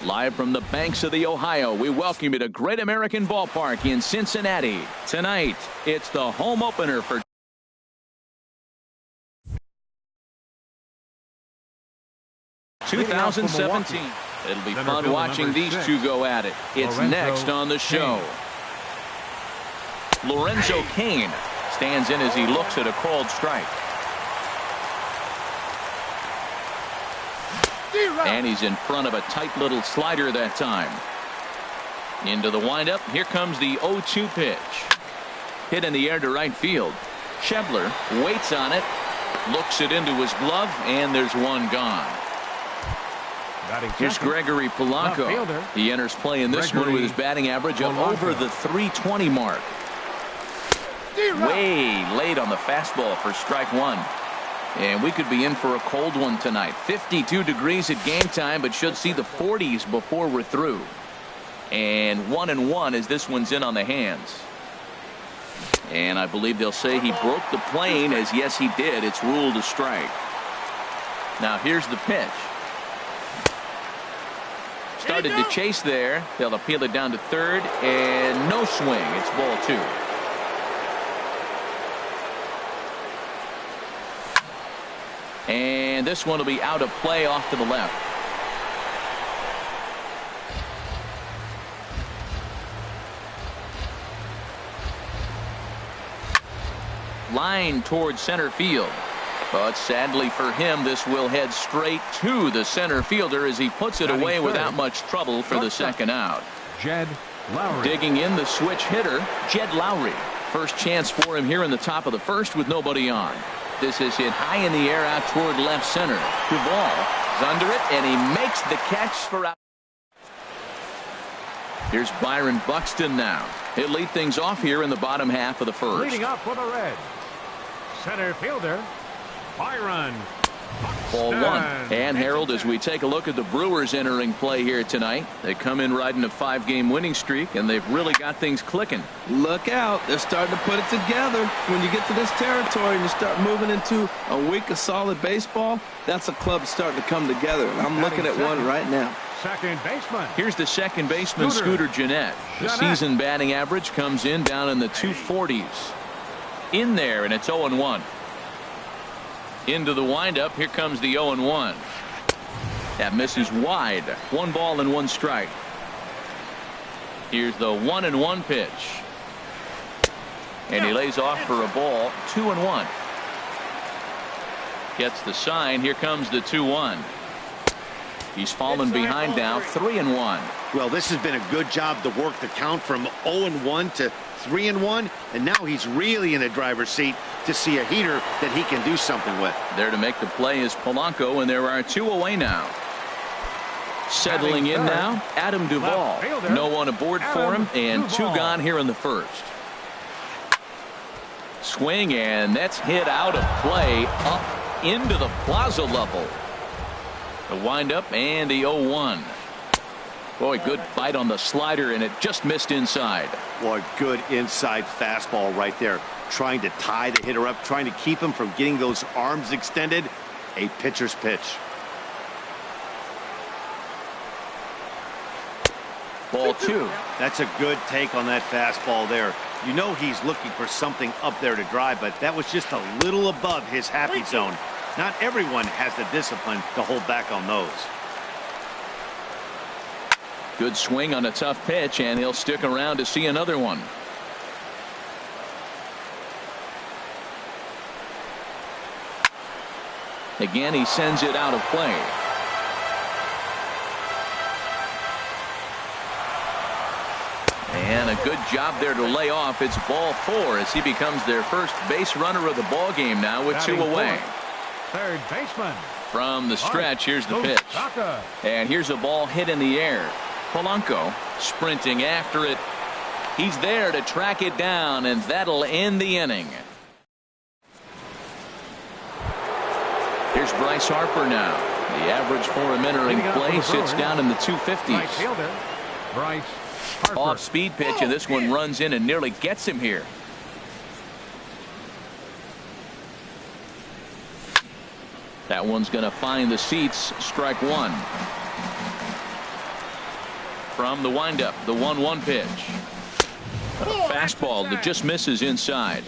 Live from the banks of the Ohio, we welcome you to Great American Ballpark in Cincinnati. Tonight, it's the home opener for 2017. It'll be fun watching these two go at it. It's next on the show. Lorenzo Cain stands in as he looks at a called strike. And he's in front of a tight little slider that time. Into the windup. Here comes the 0-2 pitch. Hit in the air to right field. Schebler waits on it. Looks it into his glove. And there's one gone. Here's Gregory Polanco. He enters play in this one with his batting average of over the 320 mark. Way late on the fastball for strike one. And we could be in for a cold one tonight. 52 degrees at game time, but should see the 40s before we're through. And 1-1 as this one's in on the hands. And I believe they'll say he broke the plane, as yes he did. It's ruled a strike. Now here's the pitch. Started to chase there. They'll appeal it down to third, and no swing. It's ball two. And this one will be out of play off to the left. Line towards center field. But sadly for him, this will head straight to the center fielder as he puts it away without much trouble for the second out. Jed Lowry. Digging in, the switch hitter, Jed Lowry. First chance for him here in the top of the first with nobody on. This is hit high in the air out toward left center. Duvall is under it, and he makes the catch for out. Here's Byron Buxton now. He'll lead things off here in the bottom half of the first. Leading up for the Reds, center fielder Byron Ball Buxton. one. And Harold, as we take a look at the Brewers entering play here tonight, they come in riding a 5-game winning streak, and they've really got things clicking. Look out. They're starting to put it together. When you get to this territory and you start moving into a week of solid baseball, that's a club starting to come together. And I'm looking at one right now. Second baseman. Here's the second baseman, Scooter Gennett. The season batting average comes in down in the 240s. In there, and it's 0-1. Into the windup. Here comes the 0-1. That misses wide. 1 ball and 1 strike. Here's the 1-1 pitch. And he lays off for a ball. 2-1. Gets the sign. Here comes the 2-1. He's fallen behind now. 3-1. Well, this has been a good job to work the count from 0-1 to 3-1, and now he's really in the driver's seat to see a heater that he can do something with. There to make the play is Polanco, and there are 2 away now. Settling in now, Adam Duvall. No one aboard for him, and 2 gone here in the first. Swing, and that's hit out of play up into the plaza level. The windup and the 0-1. Boy, good bite on the slider, and it just missed inside. Boy, good inside fastball right there. Trying to tie the hitter up, trying to keep him from getting those arms extended. A pitcher's pitch. Ball 2. That's a good take on that fastball there. You know he's looking for something up there to drive, but that was just a little above his happy zone. Not everyone has the discipline to hold back on those. Good swing on a tough pitch, and he'll stick around to see another one. Again, he sends it out of play. And a good job there to lay off. It's ball 4 as he becomes their first base runner of the ball game now with 2 away. Third baseman. From the stretch, here's the pitch. And here's a ball hit in the air. Polanco sprinting after it. He's there to track it down, and that'll end the inning. Here's Bryce Harper now. The average for him entering play sits down in the 250s. Right fielder, Bryce Harper. Off speed pitch, and this one runs in and nearly gets him here. That one's going to find the seats. Strike one. From the windup, the 1-1 pitch. A fastball that just misses inside.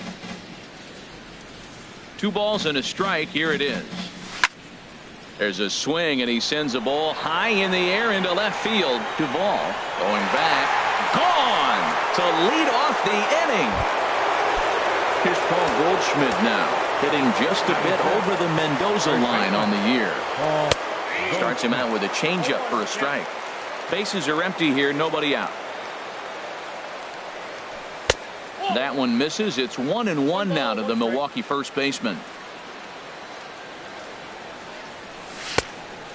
2 balls and a strike. Here it is. There's a swing, and he sends a ball high in the air into left field. Duvall going back. Gone to lead off the inning. Here's Paul Goldschmidt now, hitting just a bit over the Mendoza line on the year. Starts him out with a changeup for a strike. Bases are empty here, nobody out. That one misses. It's 1-1 now to the Milwaukee first baseman.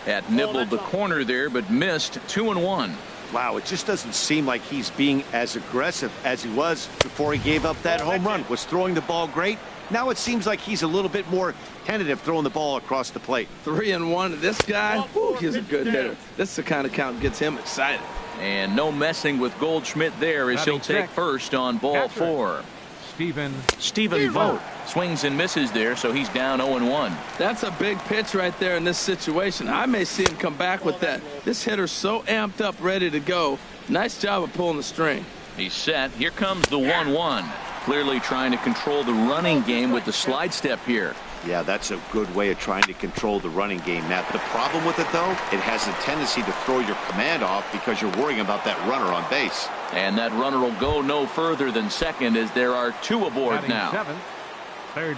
That nibbled the corner there, but missed. 2-1. Wow, it just doesn't seem like he's being as aggressive as he was before he gave up that home run. Was throwing the ball great. Now it seems like he's a little bit more tentative throwing the ball across the plate. 3-1. This guy, whew, he's a good hitter. This is the kind of count gets him excited. And no messing with Goldschmidt there as he'll take first on ball 4. Stephen Vogt swings and misses there, so he's down 0-1. That's a big pitch right there in this situation. I may see him come back with that. This hitter's so amped up, ready to go. Nice job of pulling the string. He's set. Here comes the 1-1. Clearly trying to control the running game with the slide step here. Yeah, that's a good way of trying to control the running game, Matt. The problem with it, though, it has a tendency to throw your command off because you're worrying about that runner on base. And that runner will go no further than second as there are 2 aboard now.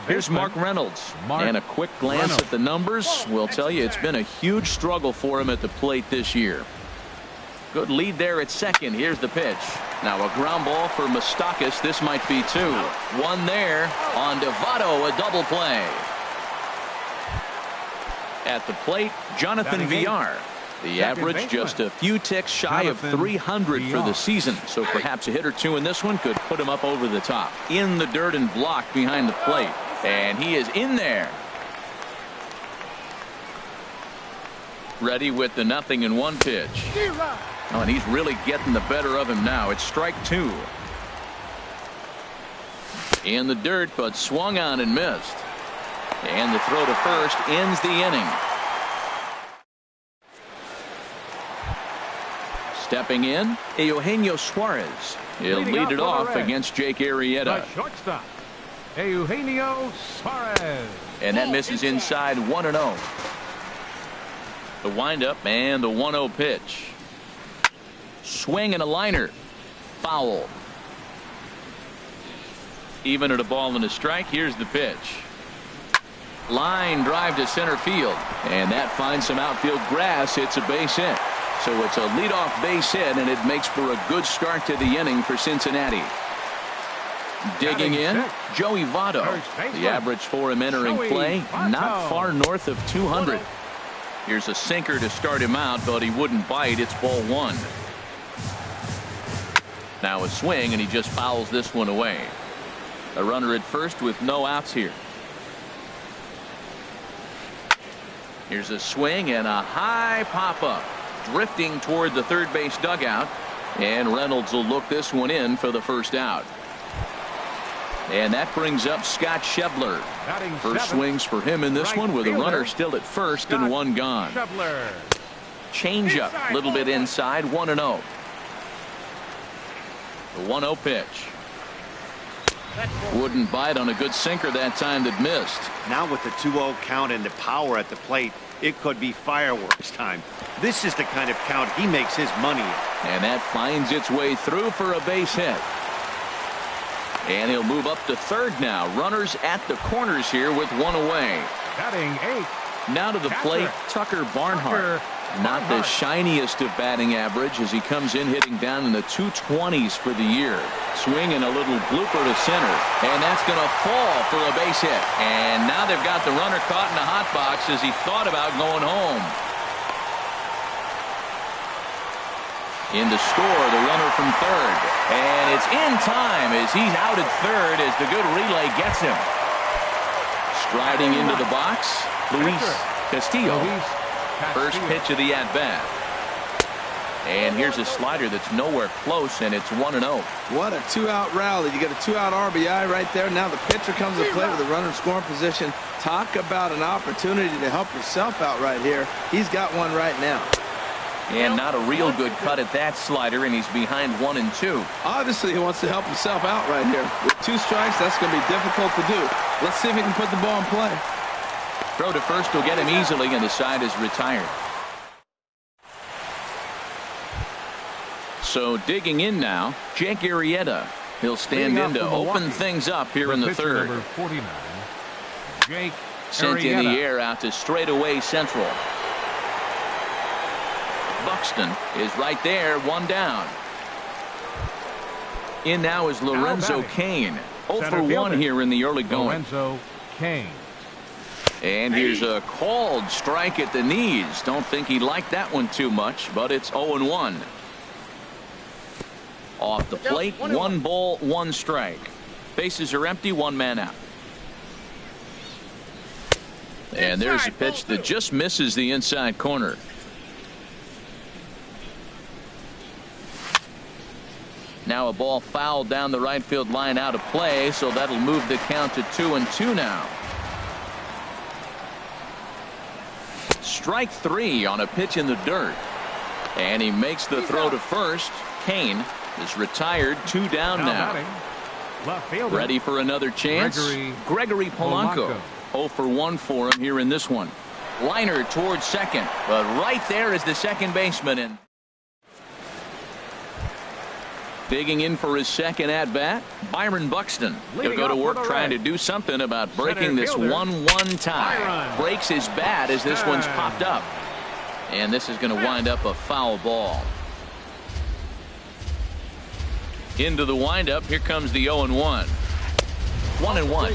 Here's Mark Reynolds. And a quick glance at the numbers will tell you it's been a huge struggle for him at the plate this year. Good lead there at second. Here's the pitch. Now a ground ball for Moustakas. This might be 2. 1 there on Devato, a double play. At the plate, Jonathan Villar. The average just a few ticks shy of 300 for the season. So perhaps a hit or 2 in this one could put him up over the top. In the dirt and blocked behind the plate. And he is in there. Ready with the 0-1 pitch. Oh, and he's really getting the better of him now. It's strike 2. In the dirt, but swung on and missed. And the throw to first ends the inning. Stepping in, Eugenio Suarez. He'll lead it off against Jake Arrieta. Shortstop, Eugenio Suarez. And that misses inside 1-0. The windup and the 1-0 pitch. Swing and a liner. Foul. Even at a ball and a strike. Here's the pitch. Line drive to center field. And that finds some outfield grass. It's a base hit. So it's a leadoff base hit, and it makes for a good start to the inning for Cincinnati. Digging in, Joey Votto. The average for him entering play, not far north of 200. Here's a sinker to start him out, but he wouldn't bite. It's ball 1. Now a swing, and he just fouls this one away. A runner at first with no outs here. Here's a swing and a high pop-up. Drifting toward the third base dugout. And Reynolds will look this one in for the first out. And that brings up Scott Schebler. First swings for him in this one with a runner still at first and 1 gone. Change up a little bit inside. 1-0. The 1-0 pitch. Wouldn't bite on a good sinker that time that missed. Now with the 2-0 count and the power at the plate, it could be fireworks time. This is the kind of count he makes his money in. And that finds its way through for a base hit. And he'll move up to third now. Runners at the corners here with 1 away. Batting 8. Now to the plate, Tucker Barnhart. Not the shiniest of batting average as he comes in hitting down in the 220s for the year. Swinging a little blooper to center, and that's going to fall for a base hit. And now they've got the runner caught in the hot box as he thought about going home. In to score, the runner from third. And it's in time as he's out at third as the good relay gets him. Striding into the box, Luis Castillo. First pitch of the at-bat. And here's a slider that's nowhere close, and it's 1-0. What a two-out rally. You get a two-out RBI right there. Now the pitcher comes to play with the runner in scoring position. Talk about an opportunity to help yourself out right here. He's got one right now. And not a real good cut at that slider, and he's behind 1-2. Obviously, he wants to help himself out right here. With 2 strikes, that's going to be difficult to do. Let's see if he can put the ball in play. Throw to first will get him easily, and the side is retired. So digging in now, Jake Arrieta. He'll stand in to open things up here in the third. Number 49, Jake Sent in the air out to straightaway central. Buxton is right there, 1 down. In now is Lorenzo Cain. 0 for 1 here in the early going. Lorenzo Cain. And here's a called strike at the knees. Don't think he liked that one too much, but it's 0-1. Off the plate, 1 ball, 1 strike. Bases are empty, 1 man out. And there's a pitch that just misses the inside corner. Now a ball fouled down the right field line out of play, so that'll move the count to 2-2 now. Strike 3 on a pitch in the dirt. And he makes the throw to first. Cain is retired, 2 down now. Left fielder. Ready for another chance. Gregory Polanco. 0 for 1 for him here in this one. Liner towards second, but right there is the second baseman. And digging in for his second at bat, Byron Buxton. He'll go to work trying to do something about breaking this 1-1 tie. Breaks his bat as this one's popped up. And this is going to wind up a foul ball. Into the windup. Here comes the 0-1. 1-1.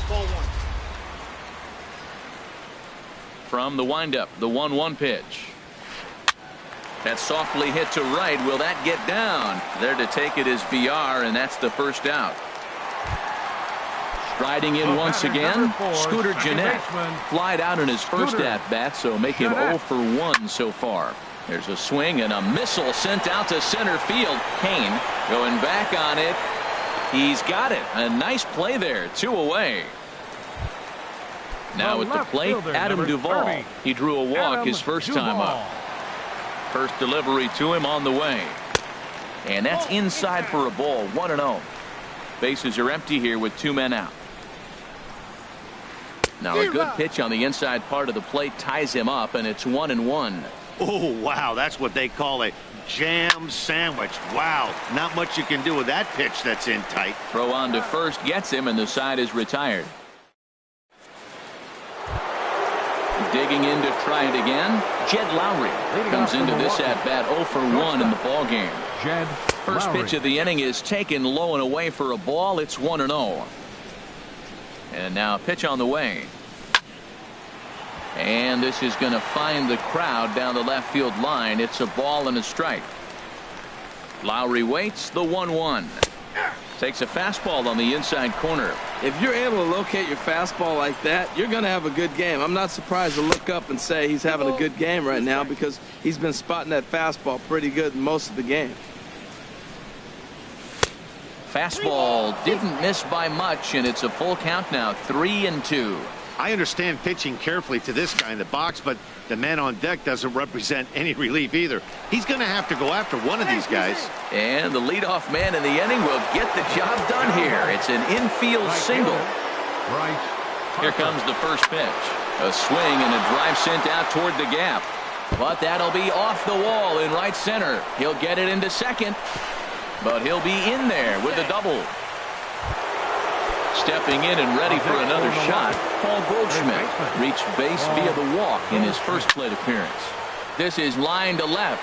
From the windup, the 1-1 pitch. That's softly hit to right. Will that get down? There to take it is BR, and that's the first out. Striding in once again, Scooter Gennett. Flied out in his first at-bat, so make him 0 for 1 so far. There's a swing and a missile sent out to center field. Cain going back on it. He's got it. A nice play there. 2 away. Now at the plate, Adam Duvall. He drew a walk his first time up. First delivery to him on the way. And that's inside for a ball. 1-0. Bases are empty here with 2 men out. Now a good pitch on the inside part of the plate ties him up, and it's 1-1. Oh, wow. That's what they call a jam sandwich. Wow. Not much you can do with that pitch that's in tight. Throw on to first gets him, and the side is retired. Digging in to try it again, Jed Lowry comes into this at-bat 0 for 1 in the ballgame. First pitch of the inning is taken low and away for a ball. It's 1-0. And now a pitch on the way. And this is going to find the crowd down the left field line. It's a ball and a strike. Lowry waits, the 1-1. Takes a fastball on the inside corner. If you're able to locate your fastball like that, you're going to have a good game. I'm not surprised to look up and say he's having a good game right now because he's been spotting that fastball pretty good most of the game. Fastball didn't miss by much, and it's a full count now, 3-2. I understand pitching carefully to this guy in the box, but the man on deck doesn't represent any relief either. He's going to have to go after one of these guys. And the leadoff man in the inning will get the job done here. It's an infield single. Here comes the first pitch. A swing and a drive sent out toward the gap. But that'll be off the wall in right center. He'll get it into second. But he'll be in there with a double. Stepping in and ready for another shot, Paul Goldschmidt reached base via the walk in his first plate appearance. this is line to left.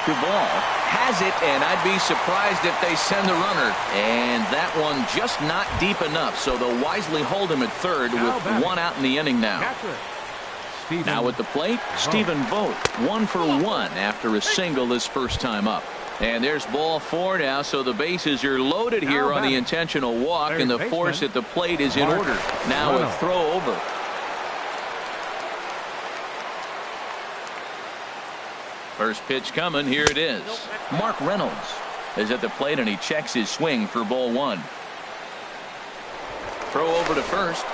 Duvall has it, and I'd be surprised if they send the runner. And that one just not deep enough, so they'll wisely hold him at third with one out in the inning now. Now at the plate, Stephen Vogt, 1 for 1 after a single his first time up. And there's ball 4 now, so the bases are loaded here on the intentional walk, and the force at the plate is in order. Now a throw over. First pitch coming. Here it is. Mark Reynolds is at the plate, and he checks his swing for ball 1. Throw over to first.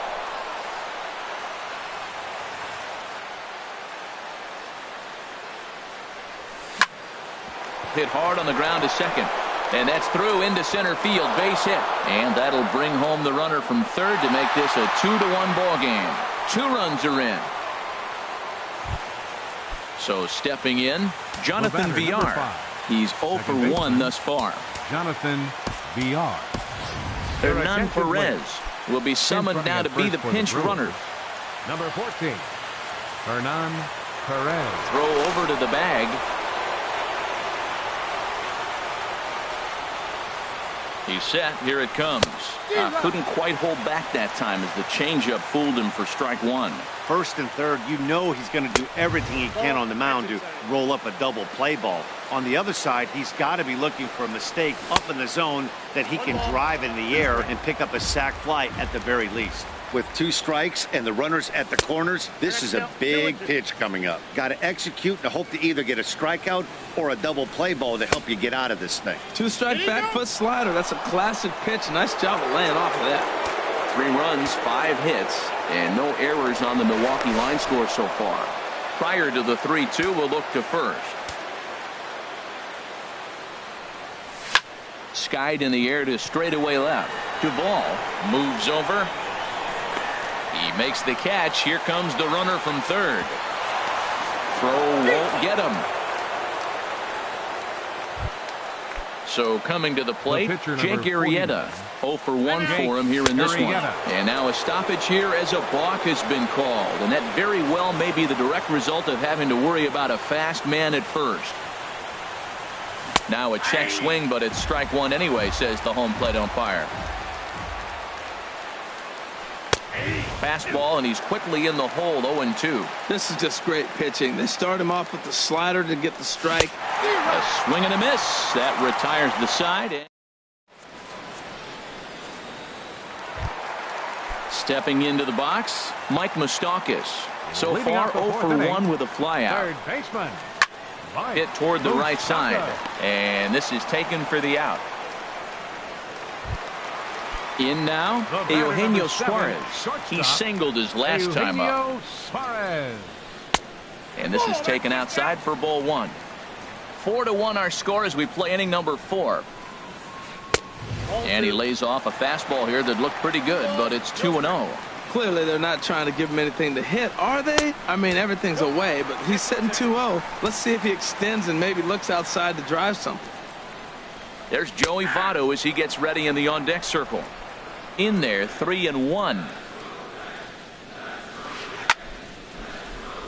Hit hard on the ground to second. And that's through into center field. Base hit. And that'll bring home the runner from third to make this a 2-1 ball game. 2 runs are in. So stepping in, Jonathan Villar. He's 0 for 1 thus far. Jonathan Villar. Hernan Perez will be summoned now to be the pinch runner. Number 14, Hernan Perez. Throw over to the bag. He's set. Here it comes. Couldn't quite hold back that time as the changeup fooled him for strike 1. First and third, you know he's going to do everything he can on the mound to roll up a double play ball. On the other side, he's got to be looking for a mistake up in the zone that he can drive in the air and pick up a sac fly at the very least. With 2 strikes and the runners at the corners, this is a big pitch coming up. Got to execute and hope to either get a strikeout or a double play ball to help you get out of this thing. 2-strike back foot slider. That's a classic pitch. Nice job of laying off of that. 3 runs, 5 hits, and no errors on the Milwaukee line score so far. Prior to the 3-2, we'll look to first. Skied in the air to straightaway left. Duvall moves over. He makes the catch. Here comes the runner from third. Throw won't get him. So coming to the plate, Jake Arrieta. 0 for 1 for him here in this one. And now a stoppage here as a balk has been called. And that very well may be the direct result of having to worry about a fast man at first. Now a check swing, but it's strike 1 anyway, says the home plate umpire. Fastball, and he's quickly in the hole. 0-2. This is just great pitching. They start him off with the slider to get the strike. A swing and a miss. That retires the side. Stepping into the box, Mike Moustakas. So far 0 for 1 with a flyout. Third baseman. Hit toward the right side. And this is taken for the out. In now, Eugenio Suarez. He singled his last time up. And this is taken outside for ball 1. 4-1 our score as we play inning number 4. And he lays off a fastball here that looked pretty good, but it's 2-0. Clearly they're not trying to give him anything to hit, are they? I mean, everything's away, but he's sitting 2-0. Let's see if he extends and maybe looks outside to drive something. There's Joey Votto as he gets ready in the on-deck circle. In there, 3-1.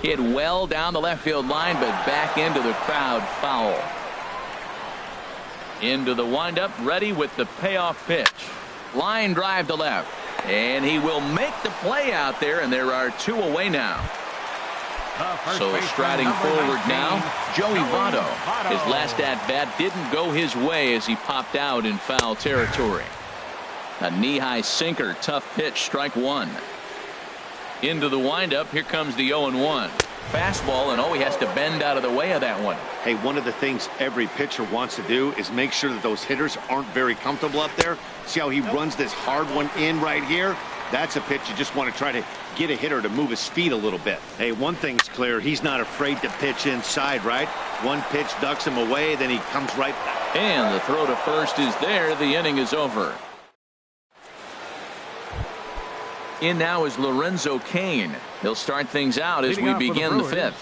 Hit well down the left field line, but back into the crowd, foul. Into the windup, ready with the payoff pitch. Line drive to left, and he will make the play out there, and there are 2 away now. So striding forward now, Joey Votto. His last at-bat didn't go his way as he popped out in foul territory. A knee-high sinker, tough pitch, strike 1. Into the windup, here comes the 0-1. Fastball, and he has to bend out of the way of that one. Hey, one of the things every pitcher wants to do is make sure that those hitters aren't very comfortable up there. See how he runs this hard one in right here? That's a pitch you just want to try to get a hitter to move his feet a little bit. Hey, one thing's clear. He's not afraid to pitch inside, right? One pitch ducks him away, then he comes right back. And the throw to first is there. The inning is over. In now is Lorenzo Cain. He'll start things out as we begin the 5th.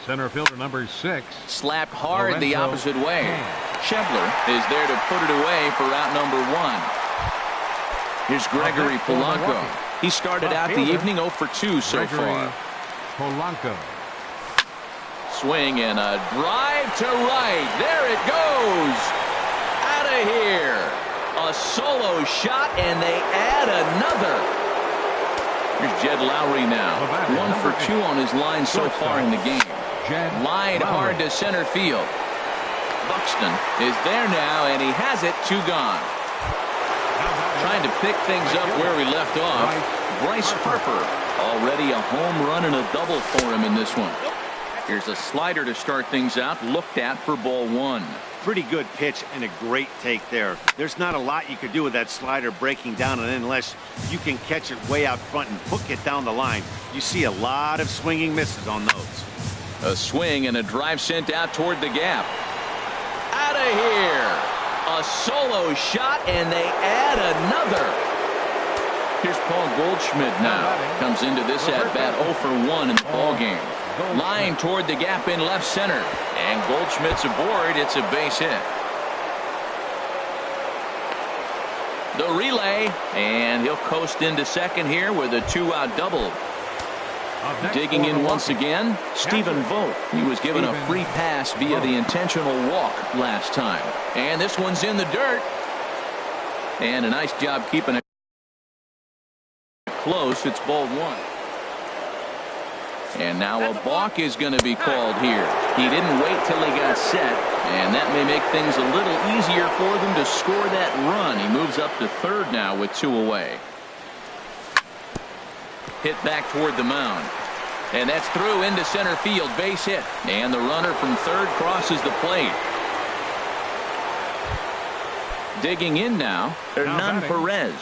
Center fielder number 6. Slapped hard the opposite way. Schebler is there to put it away for out number 1. Here's Gregory Polanco. He started out the evening 0 for 2 so far. Polanco. swing and a drive to right. There it goes. Out of here. A solo shot, and they add another. Here's Jed Lowry now. 1 for 2 on his line so far in the game. Line hard to center field. Buxton is there now, and he has it. 2 gone. Trying to pick things up where we left off. Bryce Harper, already a home run and a double for him in this one. Here's a slider to start things out, looked at for ball 1. Pretty good pitch and a great take there. There's not a lot you could do with that slider breaking down, and unless you can catch it way out front and hook it down the line, you see a lot of swinging misses on those. A swing and a drive sent out toward the gap. Out of here. A solo shot, and they add another. Here's Paul Goldschmidt now. Comes into this at-bat 0 for 1 in the ballgame. Line toward the gap in left center. And Goldschmidt's aboard. It's a base hit. The relay. And he'll coast into second here with a 2-out double. Digging in once again, Stephen Vogt. He was given a free pass via the intentional walk last time. And this one's in the dirt. And a nice job keeping it close. It's ball 1. And now a balk is going to be called here. He didn't wait till he got set, and that may make things a little easier for them to score that run. He moves up to third now with 2 away. Hit back toward the mound. And that's through into center field. Base hit. And the runner from third crosses the plate. Digging in now, Hernan Perez.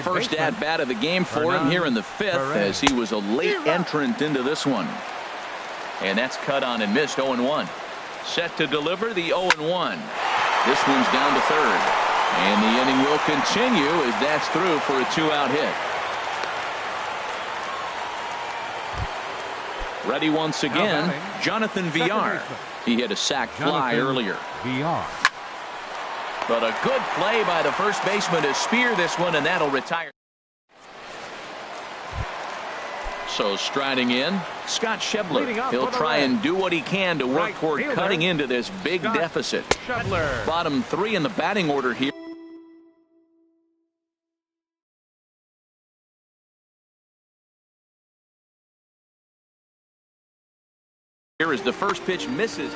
First at bat of the game for him here in the 5th, as he was a late entrant into this one. And that's cut on and missed. 0-1. Set to deliver the 0-1. This one's down to third. And the inning will continue as that's through for a 2-out hit. Ready once again, Jonathan Villar. He hit a sac fly earlier. But a good play by the first baseman to spear this one, and that'll retire. So striding in, Scott Schebler. He'll try and do what he can to work toward cutting into this big deficit. Bottom 3 in the batting order here. Here as the first pitch misses.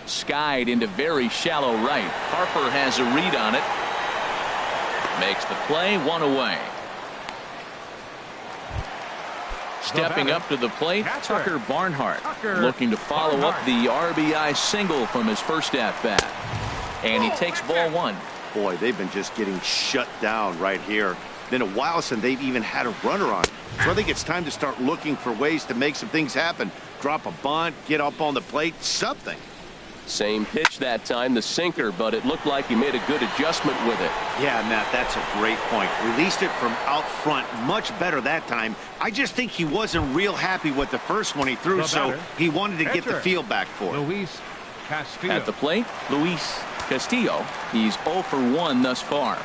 Skied into very shallow right. Harper has a read on it. Makes the play. 1 away. Stepping up to the plate, Tucker Barnhart. Looking to follow up the RBI single from his first at bat. And he takes ball 1. Boy, they've been just getting shut down right here. Been a while since they've even had a runner on. So I think it's time to start looking for ways to make some things happen. Drop a bunt, get up on the plate, something. Same pitch that time, the sinker, but it looked like he made a good adjustment with it. Yeah, Matt, that's a great point. Released it from out front much better that time. I just think he wasn't real happy with the first one he threw, so he wanted to get the feel back for it. At the plate, Luis Castillo. He's 0 for 1 thus far.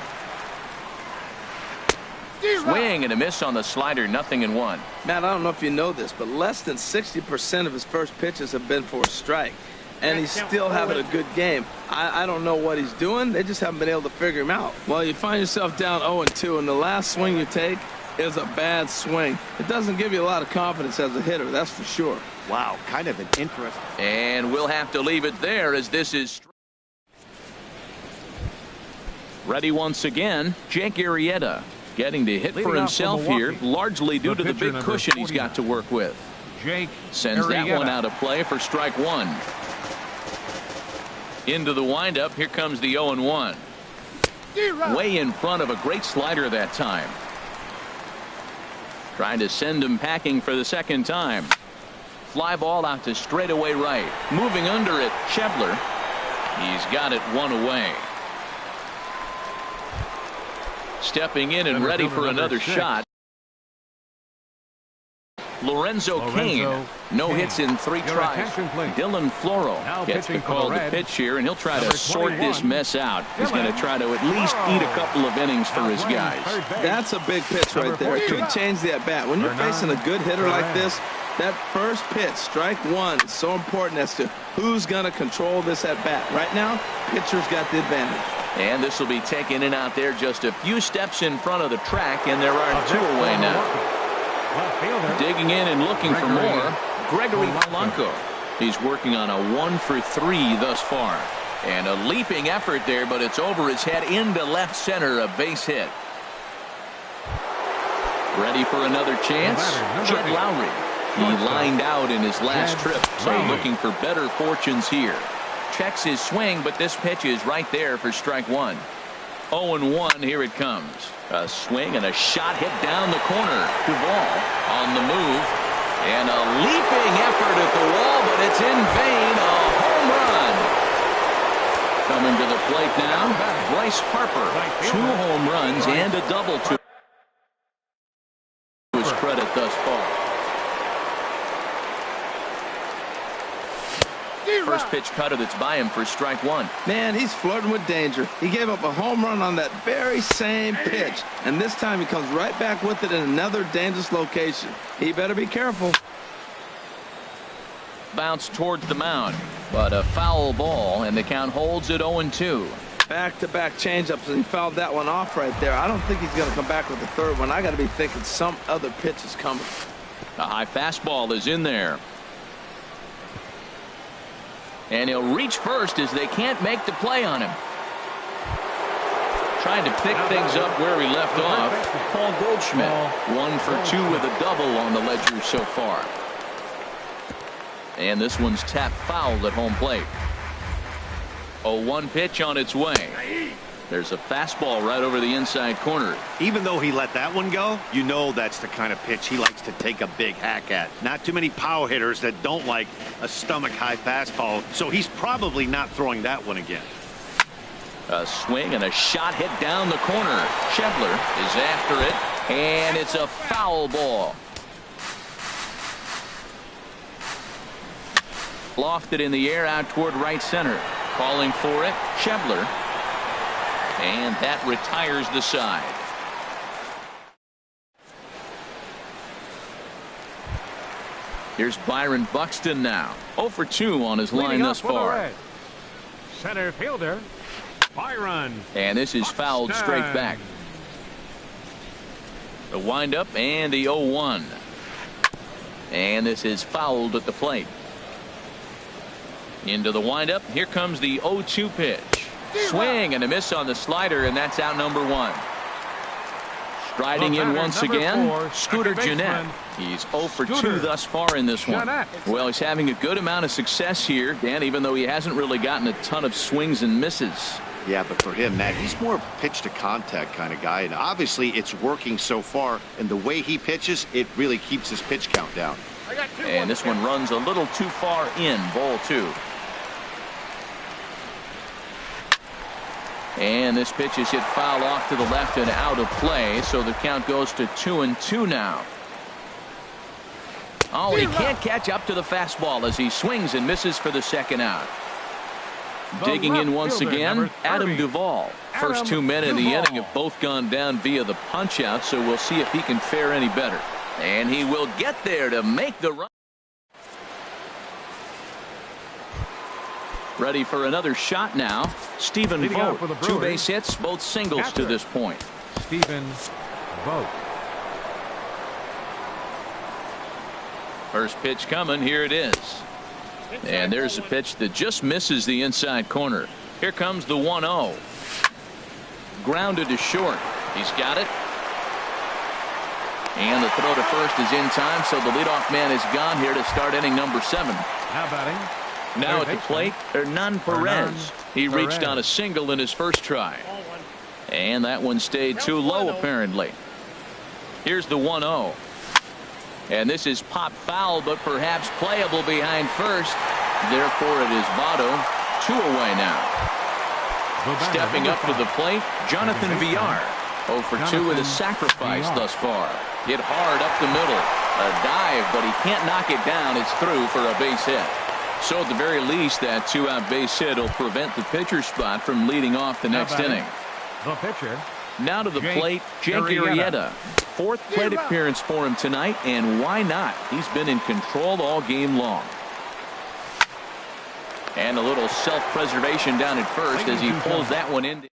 Swing and a miss on the slider. 0-1. Matt, I don't know if you know this, but less than 60% of his first pitches have been for a strike. And he's still having a good game. I don't know what he's doing. They just haven't been able to figure him out. Well, you find yourself down 0-2, and the last swing you take is a bad swing. It doesn't give you a lot of confidence as a hitter, that's for sure. Wow, kind of an interesting. And we'll have to leave it there as this is ready once again. Jake Arrieta getting to hit for himself here, largely due to the big cushion he's got to work with. Jake sends that one out of play for strike 1. Into the windup. Here comes the 0-1. Way in front of a great slider that time. Trying to send him packing for the second time. Fly ball out to straightaway right. Moving under it, Schebler. He's got it 1 away. Stepping in and ready for another shot. Lorenzo Cain. No hits in 3 tries. Dylan Floro gets the call to pitch here, and he'll try to sort this mess out. He's going to try to at least eat a couple of innings for his guys. That's a big pitch right there. It could change the at-bat. When you're facing a good hitter like this, that first pitch, strike one, is so important as to who's going to control this at-bat. Right now, pitcher's got the advantage. And this will be taken in out there just a few steps in front of the track, and there are 2 away now. Digging in and looking for more, Gregory Polanco. He's working on a 1 for 3 thus far. And a leaping effort there, but it's over his head into left center, a base hit. Ready for another chance? Jed Lowry. He lined out in his last trip, so looking for better fortunes here. Checks his swing, but this pitch is right there for strike 1. 0-1, here it comes. A swing and a shot hit down the corner. Duvall on the move. And a leaping effort at the wall, but it's in vain. A home run. Coming to the plate now, Bryce Harper. 2 home runs and a double to his credit thus far. First pitch cutter that's by him for strike 1. Man, he's flirting with danger. He gave up a home run on that very same pitch, and this time he comes right back with it in another dangerous location. He better be careful. Bounce towards the mound, but a foul ball, and the count holds at 0-2. Back-to-back changeups, and he fouled that one off right there. I don't think he's going to come back with the third one. I got to be thinking some other pitch is coming. A high fastball is in there. And he'll reach first as they can't make the play on him. Trying to pick things up where he left off. Paul Goldschmidt, 1 for 2 with a double on the ledger so far. And this one's tapped foul at home plate. 0-1 pitch on its way. There's a fastball right over the inside corner. Even though he let that one go, you know that's the kind of pitch he likes to take a big hack at. Not too many power hitters that don't like a stomach-high fastball, so he's probably not throwing that one again. A swing and a shot hit down the corner. Schebler is after it, and it's a foul ball. Lofted in the air out toward right center. Calling for it, Schebler. And that retires the side. Here's Byron Buxton now. 0 for 2 on his line thus far. Center fielder, Byron. And this is fouled straight back. The windup and the 0-1. And this is fouled at the plate. Into the windup. Here comes the 0-2 pitch. Swing and a miss on the slider, and that's out number 1. Striding in once again, Scooter Gennett. He's 0 for 2 thus far in this one. Well, he's having a good amount of success here, Dan, even though he hasn't really gotten a ton of swings and misses. Yeah, but for him, Matt, he's more of a pitch-to-contact kind of guy, and obviously it's working so far, and the way he pitches, it really keeps his pitch count down. And this one runs a little too far in, ball 2. And this pitch is hit foul off to the left and out of play, so the count goes to 2-2 now. Oh, he can't catch up to the fastball as he swings and misses for the second out. Digging in once again, Adam Duvall. First 2 men in the inning have both gone down via the punch-out, so we'll see if he can fare any better. And he will get there to make the run. Ready for another shot now. Stephen Vogt. 2 base hits, both singles to this point. Stephen Vogt. First pitch coming. Here it is. And there's a pitch that just misses the inside corner. Here comes the 1-0. Grounded to short. He's got it. And the throw to first is in time, so the leadoff man is gone here to start inning number 7. How batting? Now at the plate, Hernan Perez. He reached on a single in his first try. And that one stayed too low, apparently. Here's the 1-0. And this is pop foul, but perhaps playable behind first. Therefore, it is Votto. 2 away now. Stepping up to the plate, Jonathan Villar. 0 for 2 with a sacrifice thus far. Hit hard up the middle. A dive, but he can't knock it down. It's through for a base hit. So at the very least, that 2-out base hit will prevent the pitcher spot from leading off the next inning. The pitcher. Now to the plate, Jake Arrieta. Fourth plate appearance for him tonight, and why not? He's been in control all game long. And a little self-preservation down at first as he pulls that one in.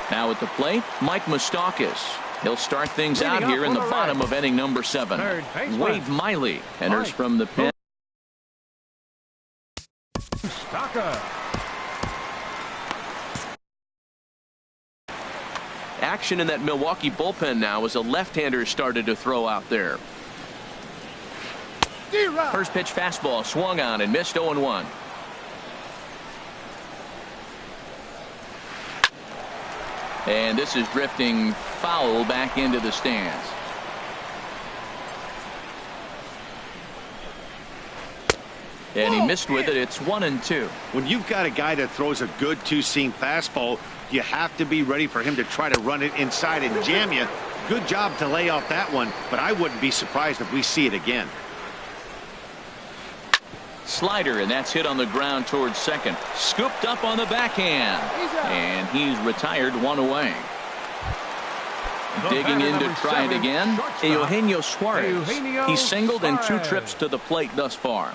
Now at the plate, Mike Moustakas. He'll start things out here in the bottom of inning number 7. Wade Miley enters from the pen. Action in that Milwaukee bullpen now as a left-hander started to throw out there. First pitch fastball swung on and missed 0-1. And this is drifting foul back into the stands. And he missed with it. It's 1-2. When you've got a guy that throws a good two-seam fastball, you have to be ready for him to try to run it inside and jam you. Good job to lay off that one, but I wouldn't be surprised if we see it again. Slider, and that's hit on the ground towards second. Scooped up on the backhand. And he's retired, 1 away. Digging in to try it again, Eugenio Suarez. He's singled in 2 trips to the plate thus far.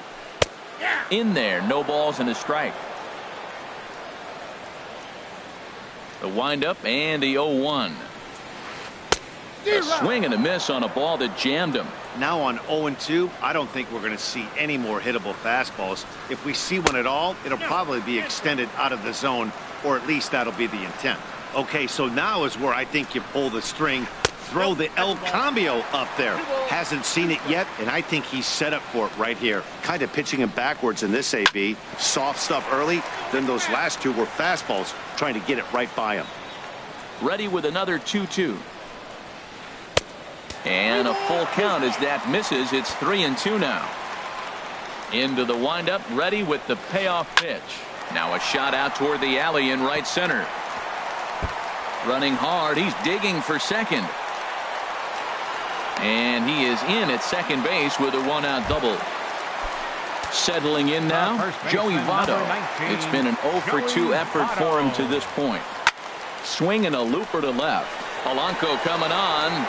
In there, no balls and a strike. The windup and the 0-1. A swing and a miss on a ball that jammed him. Now on 0-2, I don't think we're going to see any more hittable fastballs. If we see one at all, it'll probably be extended out of the zone, or at least that'll be the intent. Okay, so now is where I think you pull the string, throw the El Cambio up there. Hasn't seen it yet, and I think he's set up for it right here. Kind of pitching him backwards in this AB. Soft stuff early, then those last 2 were fastballs, trying to get it right by him. Ready with another 2-2. And a full count as that misses. It's 3-2 now. Into the windup, ready with the payoff pitch. Now a shot out toward the alley in right center. Running hard, he's digging for second. And he is in at second base with a 1-out double. Settling in now, Joey Votto. It's been an 0-for-2 effort for him to this point. Swinging a looper to left. Polanco coming on.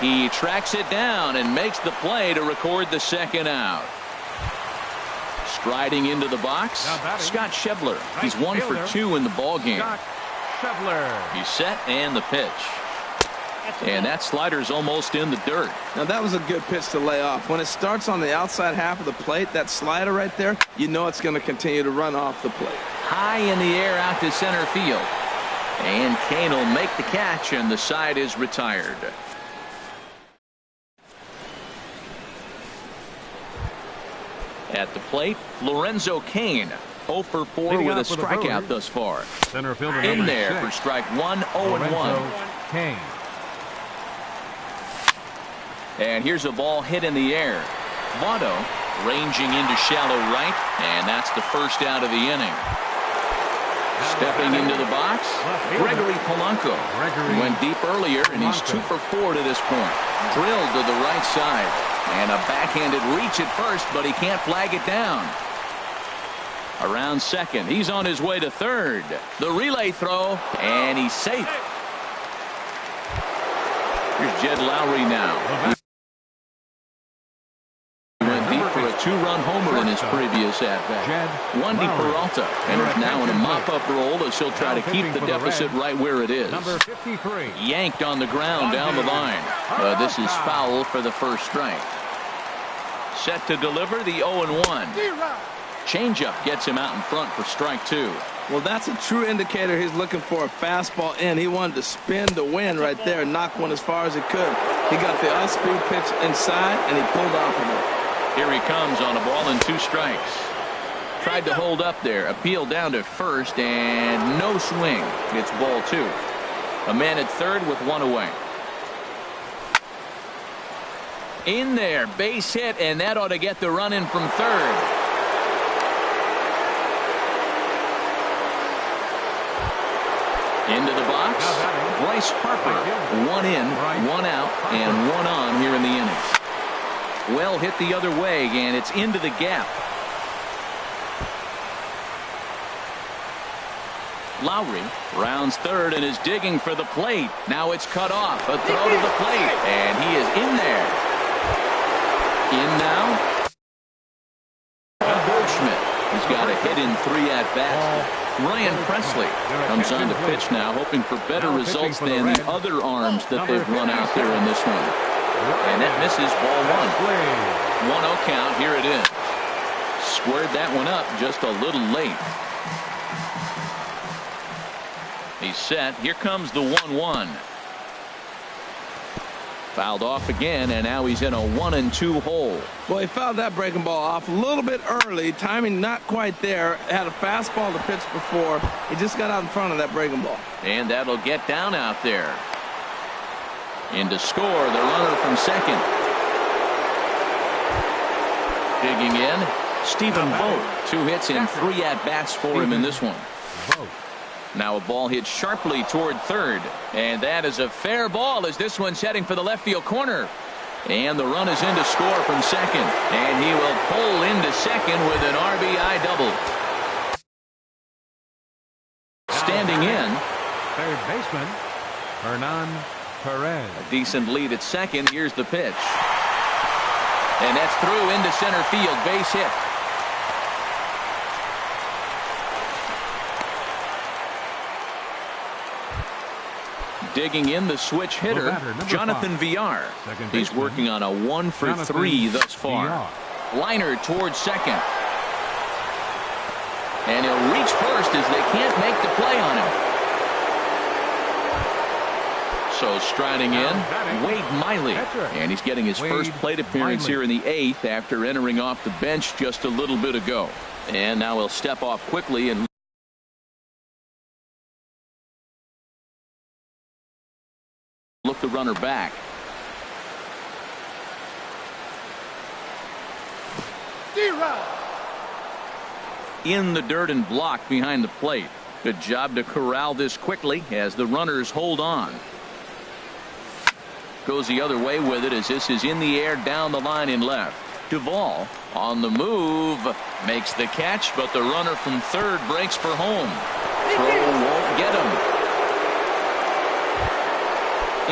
He tracks it down and makes the play to record the second out. Striding into the box, Scott Schebler. He's 1 for 2 in the ballgame. He's set and the pitch. And that slider's almost in the dirt. Now that was a good pitch to lay off. When it starts on the outside half of the plate, that slider right there, you know it's going to continue to run off the plate. High in the air out to center field. And Kane will make the catch, and the side is retired. At the plate, Lorenzo Kane, 0 for 4 with a strikeout thus far. Center fielder in there 6. For strike 1, 0-1. Kane. And here's a ball hit in the air. Votto ranging into shallow right, and that's the first out of the inning. Stepping into the box, Gregory Polanco. Went deep earlier, and he's 2 for 4 to this point. Drilled to the right side. And a backhanded reach at first, but he can't flag it down. Around second, he's on his way to third. The relay throw, and he's safe. Here's Jed Lowry now. He went deep for a 2-run homer in his previous at-bat. Wandy Peralta enters now in a mop-up role as he'll try to keep the deficit right where it is. Number 53. Yanked on the ground down the line. This is foul for the first strike. Set to deliver the 0-1. Changeup gets him out in front for strike 2. Well, that's a true indicator he's looking for a fastball in. He wanted to spin to win right there and knock one as far as he could. He got the off-speed pitch inside, and he pulled off of it. Here he comes on a ball and 2 strikes. Tried to hold up there. Appeal down to first, and no swing. It's ball 2. A man at third with 1 away. In there, base hit, and that ought to get the run in from third. Into the box, Bryce Harper. 1 in, 1 out, and 1 on here in the inning. Well hit the other way, and it's into the gap. Lowry rounds third and is digging for the plate. Now it's cut off. A throw to the plate, and he is in there. In now. Goldschmidt. He's got a hit in 3 at-bats. Ryan Presley comes on to pitch now, hoping for better results than the other arms that they've run out there in this one. And that misses, ball 1. 1-0 count. Here it is. Squared that one up just a little late. He's set. Here comes the 1-1. Fouled off again, and now he's in a 1-2 hole. Well, he fouled that breaking ball off a little bit early. Timing not quite there. Had a fastball to pitch before. He just got out in front of that breaking ball. And that'll get down out there. In to score, the runner from second. Digging in, Stephen Vogt. 2 hits and 3 at-bats for him in this one. Now a ball hit sharply toward third. And that is a fair ball as this one's heading for the left field corner. And the run is in to score from second. And he will pull into second with an RBI double. Standing in, third baseman, Hernan Perez. a decent lead at second. Here's the pitch. And that's through into center field. Base hit. Digging in, the switch hitter, Jonathan Villar. He's working on a 1 for 3 thus far. Liner towards second. And he'll reach first as they can't make the play on him. So striding in, Wade Miley. And he's getting his first plate appearance here in the 8th after entering off the bench just a little bit ago. And now he'll step off quickly and look the runner back. In the dirt and blocked behind the plate. Good job to corral this quickly as the runners hold on. Goes the other way with it as this is in the air down the line in left. Duvall on the move, makes the catch, but the runner from third breaks for home. Throw won't get him.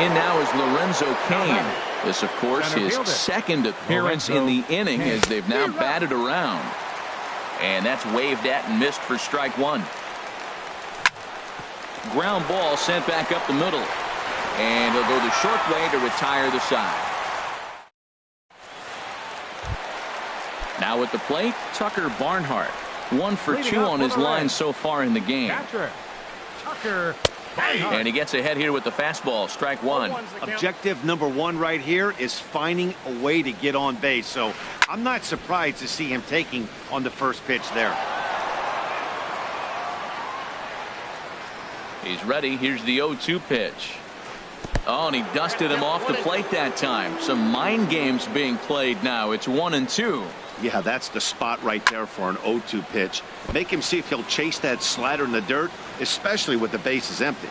In now is Lorenzo Cain. This, of course, his second appearance in the inning as they've now batted around. And that's waved at and missed for strike 1. Ground ball sent back up the middle. And he'll go the short way to retire the side. Now at the plate, Tucker Barnhart. 1 for 2 on his line so far in the game. Tucker. And he gets ahead here with the fastball. Strike 1. Objective number 1 right here is finding a way to get on base. So I'm not surprised to see him taking on the first pitch there. He's ready. Here's the 0-2 pitch. Oh, and he dusted him off the plate that time. Some mind games being played now. It's 1-2. Yeah, that's the spot right there for an 0-2 pitch. Make him see if he'll chase that slider in the dirt, especially with the bases empty.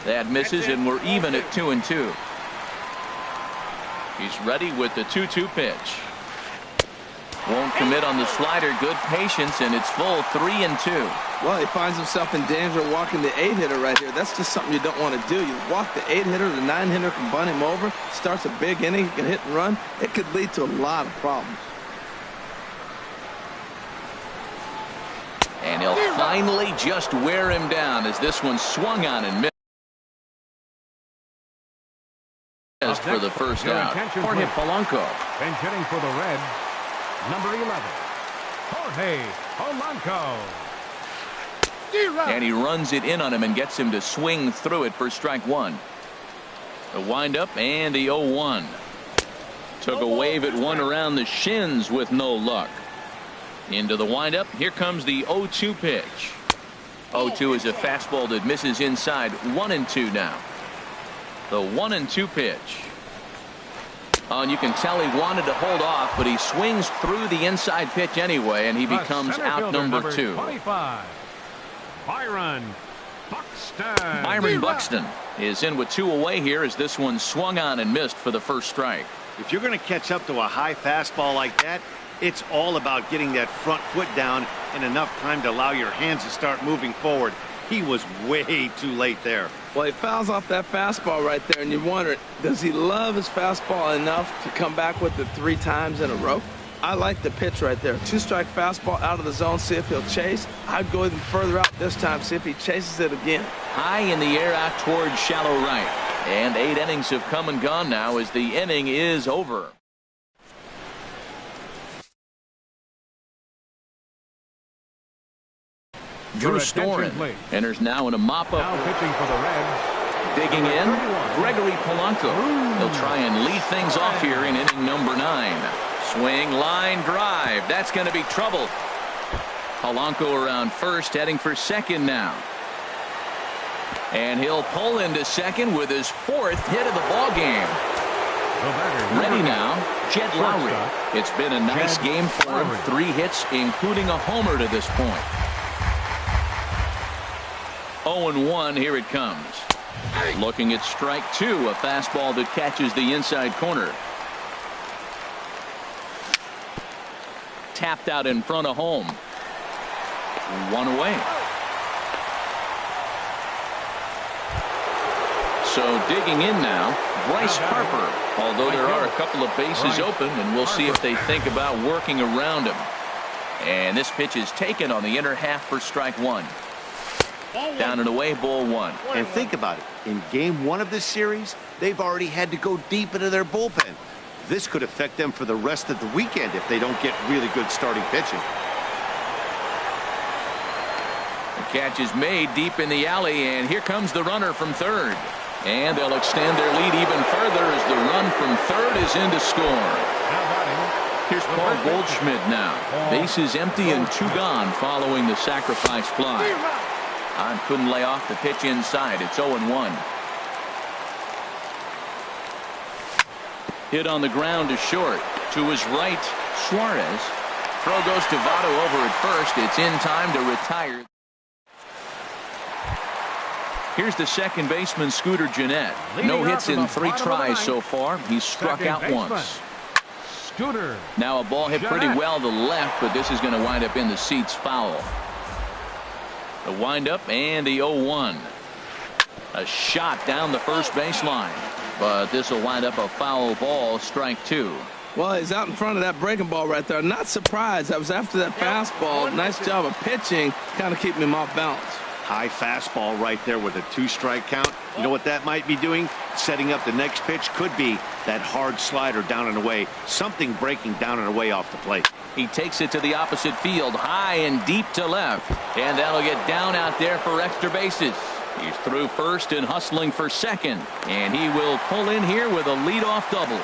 That misses, and we're even at 2-2. He's ready with the 2-2 pitch. Won't commit on the slider. Good patience, and it's full 3-2. Well, he finds himself in danger of walking the 8-hitter right here. That's just something you don't want to do. You walk the 8-hitter, the 9-hitter can bunt him over. Starts a big inning, he can hit and run. It could lead to a lot of problems. And he'll finally just wear him down as this one swung on and missed for the first out. Jorge Polanco. Bench hitting for the Reds, number 11, Jorge Polanco. And he runs it in on him and gets him to swing through it for strike 1. The windup and the 0-1. Took a wave at one around the shins with no luck. Into the windup. Here comes the 0-2 pitch. 0-2 is a fastball that misses inside. 1-2 now. The 1-2 pitch. Oh, and you can tell he wanted to hold off, but he swings through the inside pitch anyway, and he becomes out number 2. 25, Byron Buxton. Byron Buxton is in with 2 away here as this one swung on and missed for the first strike. If you're going to catch up to a high fastball like that, it's all about getting that front foot down in enough time to allow your hands to start moving forward. He was way too late there. Well, he fouls off that fastball right there, and you wonder, does he love his fastball enough to come back with it 3 times in a row? I like the pitch right there. 2-strike fastball out of the zone, see if he'll chase. I'd go even further out this time, see if he chases it again. High in the air out towards shallow right. And 8 innings have come and gone now as the inning is over. Drew Storen enters now in a mop-up. Now pitching for the Reds. Digging in, Gregory Polanco. He'll try and lead things off here in inning number 9. Swing, line, drive. That's going to be trouble. Polanco around first, heading for second now. And he'll pull into second with his 4th hit of the ball game. Ready now, Jed Lowry. It's been a nice game for him. 3 hits, including a homer to this point. 0-1, here it comes. Looking at strike 2, a fastball that catches the inside corner. Tapped out in front of home. 1 away. So digging in now, Bryce Harper. Although there are a couple of bases open, and we'll see if they think about working around him. And this pitch is taken on the inner half for strike 1. Down and away, ball 1. And think about it. In game 1 of this series, they've already had to go deep into their bullpen. This could affect them for the rest of the weekend if they don't get really good starting pitching. The catch is made deep in the alley, and here comes the runner from third. And they'll extend their lead even further as the run from third is in to score. Here's Paul Goldschmidt now. Bases empty and 2 gone following the sacrifice fly. Hahn couldn't lay off the pitch inside. It's 0-1. Hit on the ground to short. To his right, Suarez. Throw goes to Votto over at first. It's in time to retire. Here's the second baseman, Scooter Gennett. No hits in 3 tries so far. He's struck out once. Scooter. Now a ball hit pretty well to the left, but this is going to wind up in the seats foul. The windup and the 0-1. A shot down the first baseline, but this will wind up a foul ball, strike 2. Well, he's out in front of that breaking ball right there. Not surprised. I was after that fastball. Nice job of pitching, kind of keeping him off balance. High fastball right there with a 2-strike count. You know what that might be doing? Setting up the next pitch could be that hard slider down and away. Something breaking down and away off the plate. He takes it to the opposite field, high and deep to left. And that'll get down out there for extra bases. He's through first and hustling for second. And he will pull in here with a leadoff double.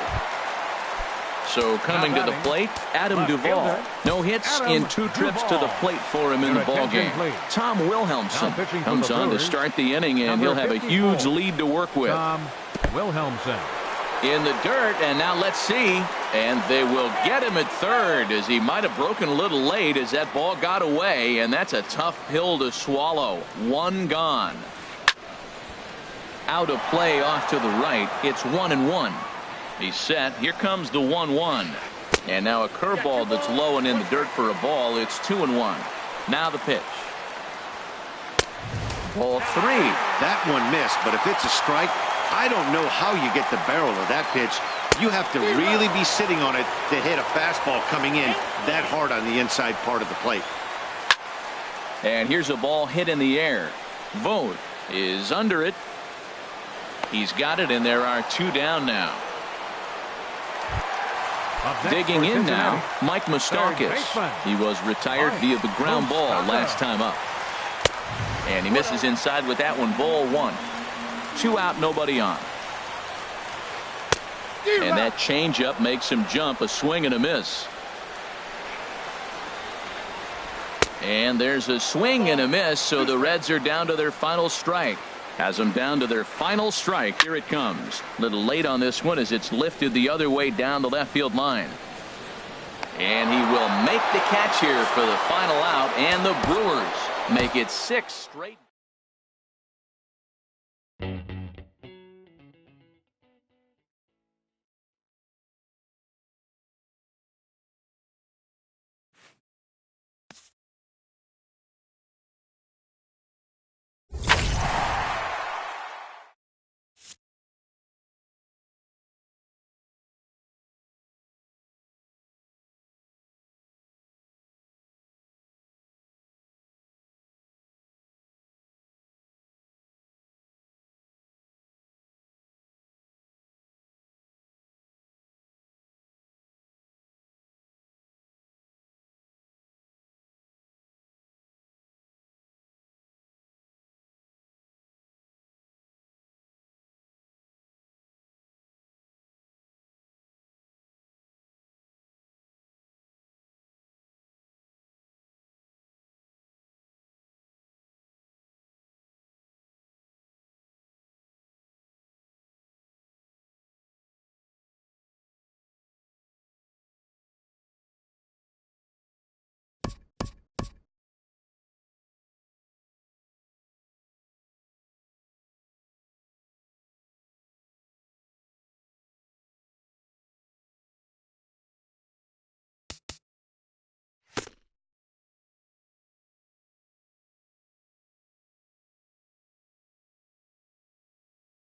So coming to the plate, Adam Duvall. No hits in 2 trips to the plate for him in the ballgame. Tom Wilhelmsen comes on to start the inning, and he'll have a huge lead to work with. Tom Wilhelmsen. In the dirt, and now let's see. And they will get him at third, as he might have broken a little late as that ball got away, and that's a tough pill to swallow. 1 gone. Out of play off to the right. It's 1-1. He's set. Here comes the 1-1. And now a curveball that's low and in the dirt for a ball. It's 2-1. Now the pitch. Ball 3. That one missed, but if it's a strike, I don't know how you get the barrel of that pitch. You have to really be sitting on it to hit a fastball coming in that hard on the inside part of the plate. And here's a ball hit in the air. Vogt is under it. He's got it, and there are 2 down now. Digging in now, Mike Moustakas. He was retired via the ground ball last time up. And he misses inside with that one. Ball 1. 2 out, nobody on. And that changeup makes him jump. A swing and a miss. And there's a swing and a miss, so the Reds are down to their final strike. Has them down to their final strike. Here it comes. A little late on this one as it's lifted the other way down the left field line. And he will make the catch here for the final out, and the Brewers make it 6 straight.